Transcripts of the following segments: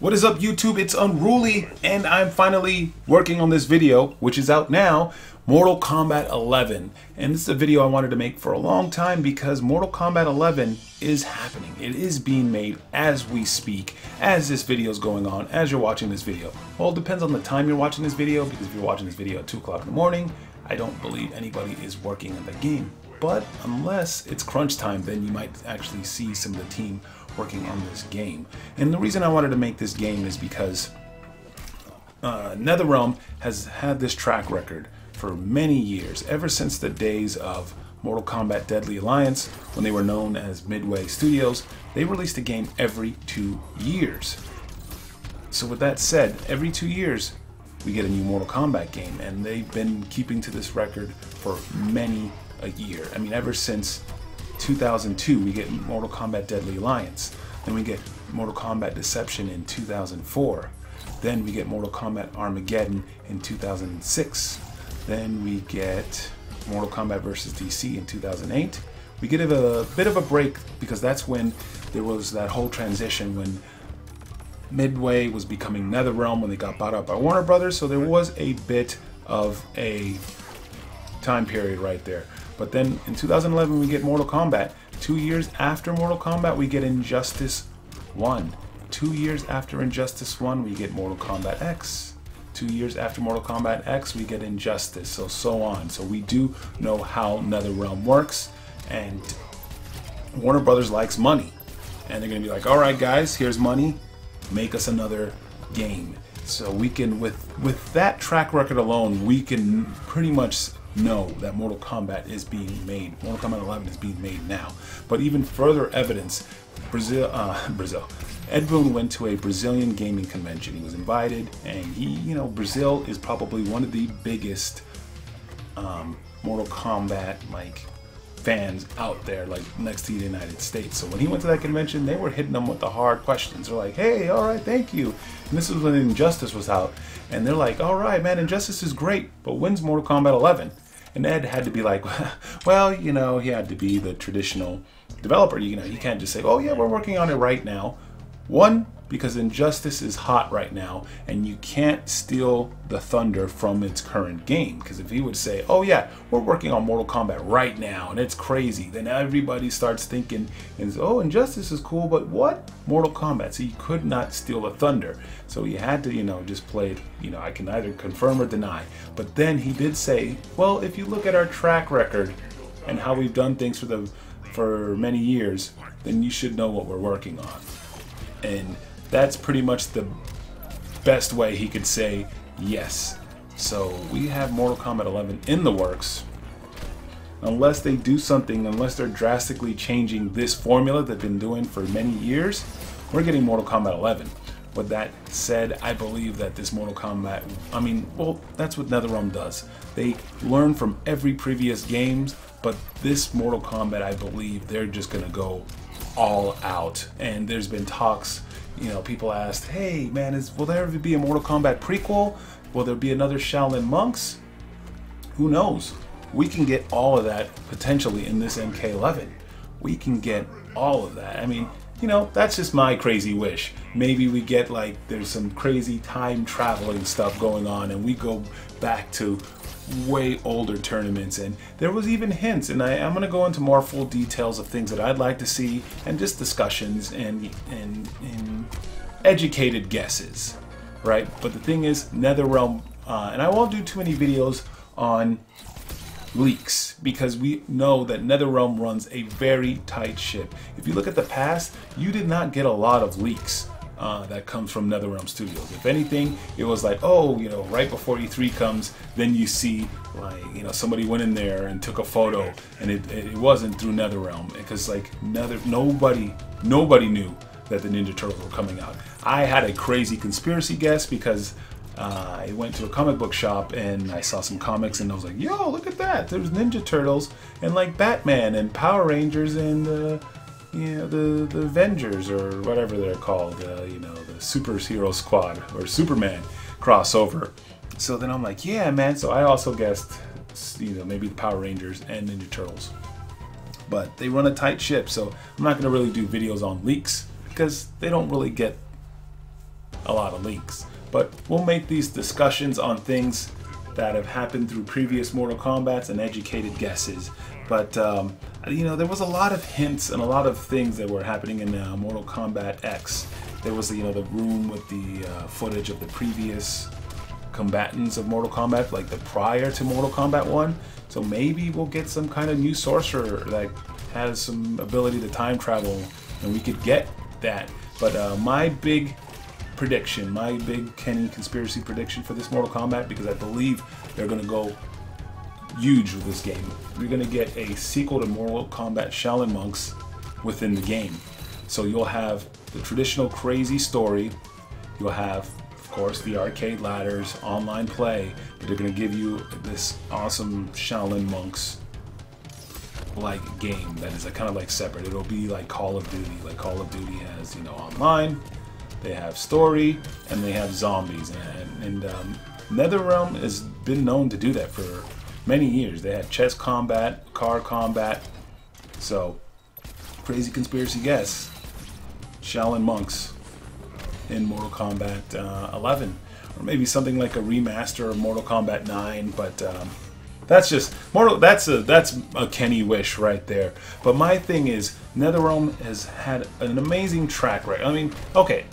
What is up, YouTube? It's Unruly, and I'm finally working on this video, which is out now, Mortal Kombat 11. And this is a video I wanted to make for a long time because Mortal Kombat 11 is happening. It is being made as we speak, as this video is going on, as you're watching this video. Well, it depends on the time you're watching this video, because if you're watching this video at 2 o'clock in the morning, I don't believe anybody is working on the game. But unless it's crunch time, then you might actually see some of the team working on this game. And the reason I wanted to make this game is because NetherRealm has had this track record for many years, ever since the days of Mortal Kombat Deadly Alliance, when they were known as Midway Studios. They released a game every 2 years. So with that said, every 2 years we get a new Mortal Kombat game, and they've been keeping to this record for many a year. I mean, ever since 2002 we get Mortal Kombat Deadly Alliance, then we get Mortal Kombat Deception in 2004, then we get Mortal Kombat Armageddon in 2006, then we get Mortal Kombat vs. DC in 2008. We get a bit of a break because that's when there was that whole transition when Midway was becoming NetherRealm, when they got bought up by Warner Brothers, so there was a bit of a time period right there. But then in 2011 we get Mortal Kombat. 2 years after Mortal Kombat we get Injustice 1. 2 years after Injustice 1 we get Mortal Kombat X. 2 years after Mortal Kombat X we get Injustice, so on. So we do know how NetherRealm works, and Warner Brothers likes money. And they're gonna be like, alright guys, here's money, make us another game. So we can, with that track record alone, we can pretty much know that Mortal Kombat is being made. Mortal Kombat 11 is being made now. But even further evidence, Ed Boon went to a Brazilian gaming convention. He was invited, and Brazil is probably one of the biggest Mortal Kombat fans out there, next to the United States. So when he went to that convention, they were hitting him with the hard questions. They're like, hey, all right, thank you. And this was when Injustice was out, and they're like, all right, man, Injustice is great, but when's Mortal Kombat 11? And Ed had to be like, well, he had to be the traditional developer. You can't just say, oh yeah, we're working on it right now. One, because Injustice is hot right now, and you can't steal the thunder from its current game. Because if he would say, oh yeah, we're working on Mortal Kombat right now, and it's crazy, then everybody starts thinking, oh, Injustice is cool, but what? Mortal Kombat. So you could not steal the thunder. So you had to, just play it, I can either confirm or deny. But then he did say, well, if you look at our track record and how we've done things for many years, then you should know what we're working on. And that's pretty much the best way he could say yes. So we have Mortal Kombat 11 in the works. Unless they do something, unless they're drastically changing this formula they've been doing for many years, we're getting Mortal Kombat 11. With that said, I believe that this Mortal Kombat, that's what NetherRealm does. They learn from every previous games, but this Mortal Kombat, I believe they're just gonna go all out. And there's been talks, people asked, hey man, will there ever be a Mortal Kombat prequel? Will there be another Shaolin Monks? Who knows? We can get all of that potentially in this MK11. We can get all of that. I mean, that's just my crazy wish. Maybe we get there's some crazy time traveling stuff going on, and we go back to way older tournaments. And there was even hints, and I'm going to go into more full details of things that I'd like to see, and just discussions and educated guesses, right? But the thing is, NetherRealm, and I won't do too many videos on leaks, because we know that NetherRealm runs a very tight ship. If you look at the past, you did not get a lot of leaks that comes from NetherRealm Studios. If anything, it was like, oh, right before E3 comes, then you see somebody went in there and took a photo, and it wasn't through NetherRealm, because nobody knew that the Ninja Turtles were coming out. I had a crazy conspiracy guess because I went to a comic book shop and I saw some comics, and I was like, yo, look at that, there's Ninja Turtles and Batman and Power Rangers and the Avengers, or whatever they're called, the Superhero Squad or Superman crossover. So then I'm like, yeah man, so I also guessed maybe the Power Rangers and Ninja Turtles. But they run a tight ship, so I'm not going to really do videos on leaks because they don't really get a lot of leaks. But we'll make these discussions on things that have happened through previous Mortal Kombats and educated guesses. But you know, there was a lot of hints and a lot of things that were happening in Mortal Kombat X. There was, you know, the room with the footage of the previous combatants of Mortal Kombat, like the prior to Mortal Kombat 1. So maybe we'll get some kind of new sorcerer that has some ability to time travel, and we could get that. But my big prediction, my big Kenny conspiracy prediction for this Mortal Kombat, because I believe they're going to go huge with this game. We're going to get a sequel to Mortal Kombat Shaolin Monks within the game. So you'll have the traditional crazy story, you'll have, of course, the arcade ladders, online play, but they're going to give you this awesome Shaolin Monks like game that is kind of like separate. It'll be like Call of Duty. Like Call of Duty has, you know, online, they have story, and they have zombies. And NetherRealm has been known to do that for many years. They had chess combat, car combat. So, crazy conspiracy guess, Shaolin Monks in Mortal Kombat 11, or maybe something like a remaster of Mortal Kombat 9. But that's just that's a Kenny wish right there. But my thing is, NetherRealm has had an amazing track record. I mean, okay,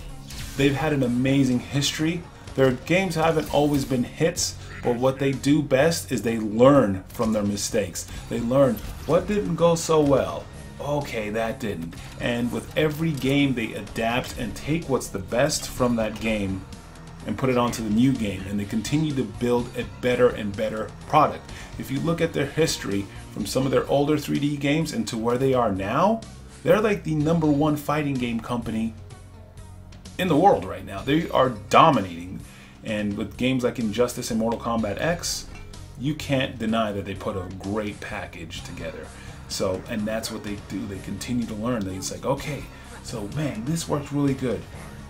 they've had an amazing history. Their games haven't always been hits, but what they do best is they learn from their mistakes. They learn what didn't go so well. Okay, that didn't. And with every game, they adapt and take what's the best from that game and put it onto the new game, and they continue to build a better and better product. If you look at their history from some of their older 3D games and to where they are now, they're like the #1 fighting game company in the world right now. They are dominating, and with games like Injustice and Mortal Kombat X, you can't deny that they put a great package together. So, and that's what they do. They continue to learn. It's like, okay, so man, this worked really good.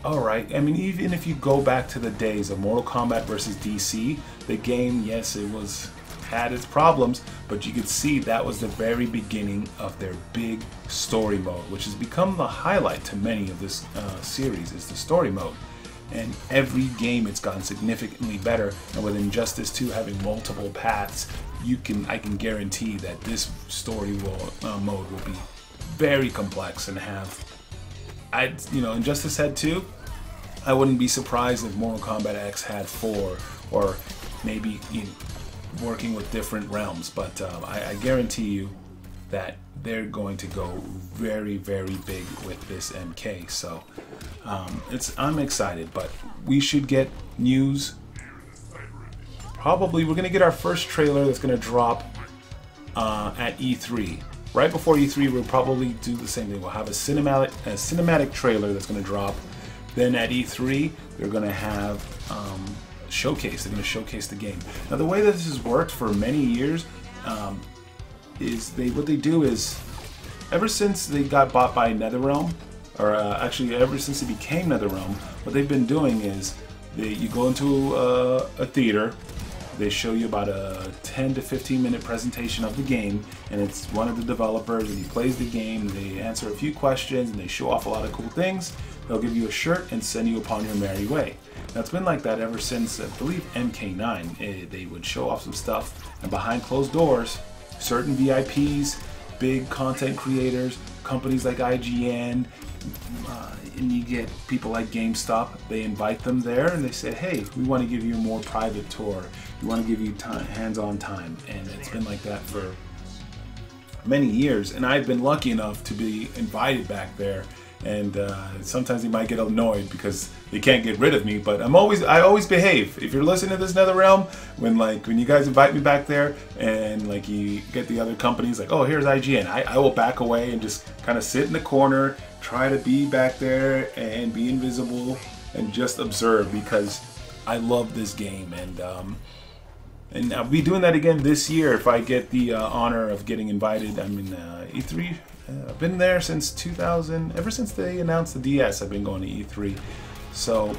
All right. I mean, even if you go back to the days of Mortal Kombat versus DC, the game, yes, it had its problems, but you could see that was the very beginning of their big story mode, which has become the highlight to many of this series, is the story mode. And every game it's gotten significantly better, and with Injustice 2 having multiple paths, I can guarantee that this story mode will be very complex and have, you know, Injustice had 2. I wouldn't be surprised if Mortal Kombat X had 4, or maybe working with different realms. But I guarantee you that they're going to go very, very big with this MK. So I'm excited, but we should get news. Probably we're going to get our first trailer that's going to drop at E3. Right before E3, we'll probably do the same thing. We'll have a cinematic trailer that's going to drop. Then at E3, they're going to have showcase. They're going to showcase the game. Now, the way that this has worked for many years is what they do is, ever since they got bought by NetherRealm, or actually ever since it became NetherRealm, what they've been doing is you go into a theater. They show you about a 10 to 15 minute presentation of the game, and it's one of the developers, and he plays the game, and they answer a few questions, and they show off a lot of cool things. They'll give you a shirt and send you upon your merry way. Now, it's been like that ever since, I believe, MK9. They would show off some stuff, and behind closed doors, certain VIPs, big content creators, companies like IGN, and you get people like GameStop, they invite them there and they say, hey, we want to give you a more private tour. We want to give you hands-on time. And it's been like that for many years. And I've been lucky enough to be invited back there. And sometimes they might get annoyed because they can't get rid of me, but I always behave. If you're listening to this NetherRealm, when you guys invite me back there and like you get the other companies like, oh, here's IGN, I will back away and just kind of sit in the corner, try to be back there and be invisible and just observe, because I love this game. And I'll be doing that again this year if I get the honor of getting invited. I'm in E3. I've been there since 2000, ever since they announced the DS, I've been going to E3. So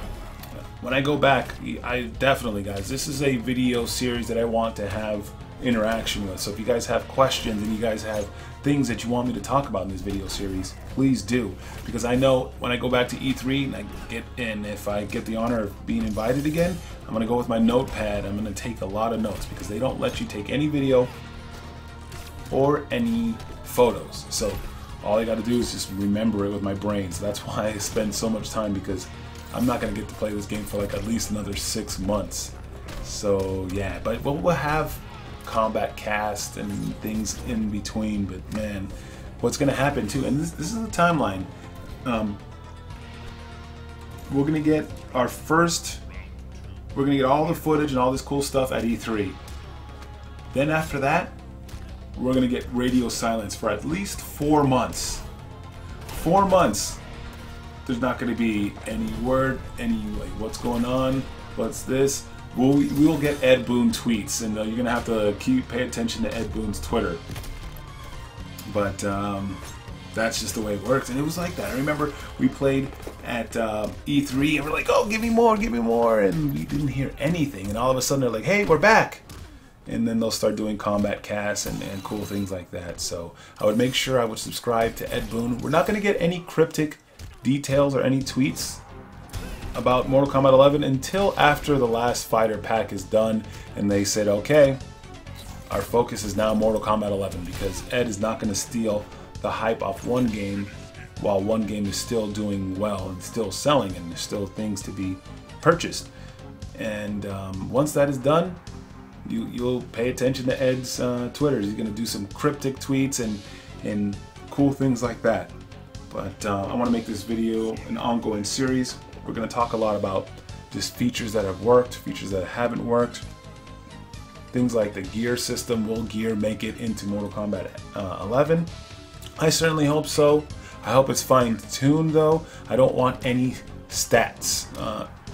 when I go back, I definitely, guys, this is a video series that I want to have interaction with. So if you guys have questions and you guys have things that you want me to talk about in this video series, please do, because I know when I go back to E3 and if I get the honor of being invited again, I'm gonna go with my notepad. I'm gonna take a lot of notes because they don't let you take any video or any photos. So all I got to do is just remember it with my brain. So that's why I spend so much time, because I'm not gonna get to play this game for like at least another 6 months. So yeah, but we'll have Kombat cast and things in between. But man, what's gonna happen too, and this is the timeline. We're gonna get all the footage and all this cool stuff at E3. Then after that, we're gonna get radio silence for at least 4 months. 4 months. There's not gonna be any word, any like what's going on, what's this. We'll get Ed Boon tweets, and you're gonna have to pay attention to Ed Boon's Twitter. But that's just the way it works, and it was like that. I remember we played at E3, and we're like, "Oh, give me more," and we didn't hear anything. And all of a sudden, they're like, "Hey, we're back!" And then they'll start doing Kombat casts and cool things like that. So I would make sure I would subscribe to Ed Boon. We're not gonna get any cryptic details or any tweets about Mortal Kombat 11 until after the last fighter pack is done and they said, okay, our focus is now Mortal Kombat 11, because Ed is not going to steal the hype off one game while one game is still doing well and still selling and there's still things to be purchased. And once that is done, you'll pay attention to Ed's Twitter. He's going to do some cryptic tweets and cool things like that. But I want to make this video an ongoing series. We're going to talk a lot about just features that have worked, features that haven't worked. Things like the gear system. Will gear make it into Mortal Kombat 11? I certainly hope so. I hope it's fine-tuned though. I don't want any stats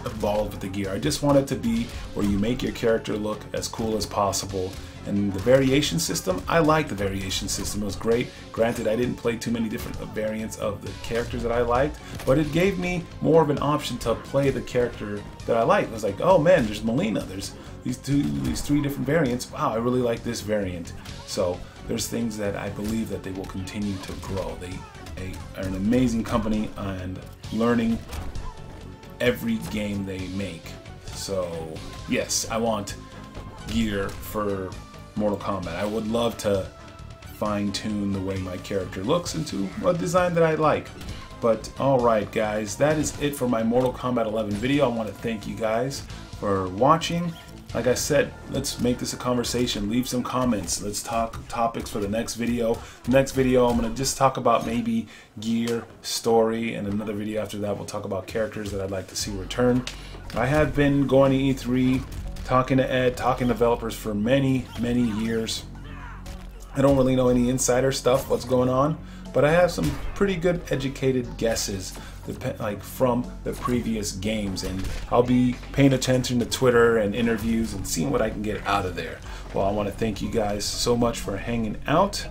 involved with the gear. I just want it to be where you make your character look as cool as possible. And the variation system, I like the variation system. It was great. Granted, I didn't play too many different variants of the characters that I liked, but it gave me more of an option to play the character that I liked. It was like, oh man, there's Melina. There's these 3 different variants. Wow, I really like this variant. So there's things that I believe that they will continue to grow. They are an amazing company and learning every game they make. So yes, I want gear for Mortal Kombat. I would love to fine-tune the way my character looks into a design that I like. But alright guys, that is it for my Mortal Kombat 11 video. I want to thank you guys for watching. Like I said, let's make this a conversation. Leave some comments. Let's talk topics for the next video. The next video I'm going to just talk about maybe gear, story, and another video after that we'll talk about characters that I'd like to see return. I have been going to E3, talking to Ed, talking to developers for many years. I don't really know any insider stuff, what's going on, but I have some pretty good educated guesses like from the previous games, and I'll be paying attention to Twitter and interviews and seeing what I can get out of there. Well, I want to thank you guys so much for hanging out,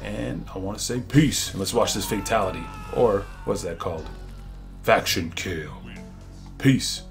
and I want to say peace. Let's watch this fatality, or what's that called? Faction kill. Peace.